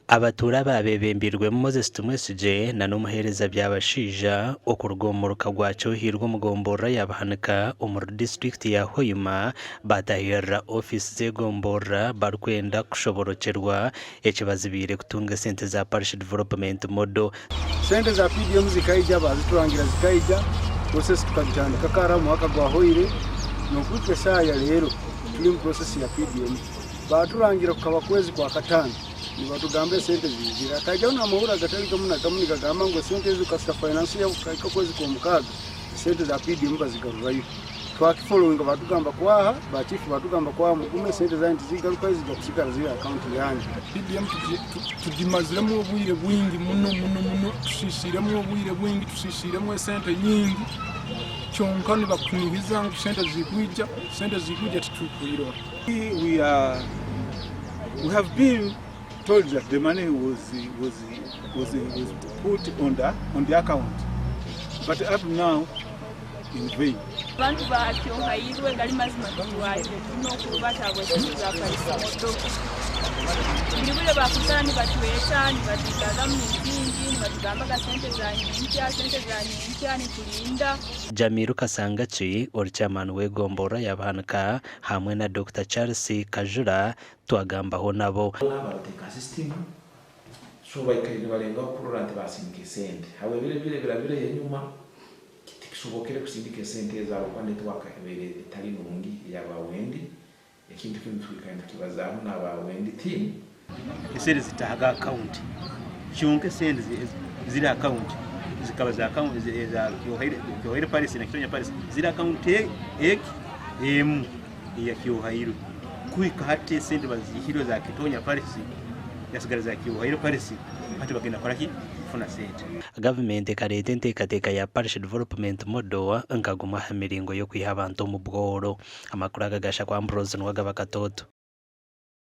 Abatura babebembirwe Moses Tumwesije na n'umuhereza byabashija okurugomoroka rwa Cyohirwa mugombora yabahanika umur district ya Hoima batahirira office zegombora barkwenda kushoborokerwa ekibazibire kutunga sente za parish development model. Sente za PDM zikaija baziturangira zikaija process tukagitandika kara mwaka gwa hoire nokutwe saa ya lero tuli mu process ya PDM baturangira kukaba kwezi kwa katano nibatugambe sente zizira kaja na muhura gatali kamuna kamunika gamba ngo sente zikasta finance ya kaika kwezi kwa mukaga sente za PDM bazigarurayo twaki following batugamba kwaha bachifu batugamba kwa mukume sente za ntizigaruka zigakusigara ziri account yanjye PDM tugimaziremo obwire bwingi muno tushisiremo obwire bwingi tushisiremo sente nyingi chonka ni bakunihiza ngo sente zigwija tutukuiro. We have been told that the money was put on the account, but up now in vain. Bantu ba Cyohirwe ngali mazima tuwaye no kubata bwesiza kalisa moto. Ndibule bakutana ni batuweta ni batigaga mwingi batugamba ka sente za nyinki ni kulinda. Jamiru Kasangachi chairman wegombora yabahanika hamwe na Dr. Charles Kajura twagambaho nabo. Abateka system so bayikari barenga kururante basinike sente hawe bire yenyuma kitikishobokere kusindike sente za kwande twakahebere etali nungi yabawendi ekintu kimutwikanda kibazaho nabawendi team esente zitahaga account cyonke sente ziri account zikaba za account za Cyohirwe Paris na Kitonya Paris ziri account emu ya Cyohirwe kuika hati sente bazihiro za Kitonya Paris yasigara za Cyohirwe Paris hati bagenda koraki funa sente. Government karete ntekateka ya parish development model nkaguma hamiringo yo kwiha abantu mu bworo amakuru agagasha kwa Ambrose n'wagaba katoto.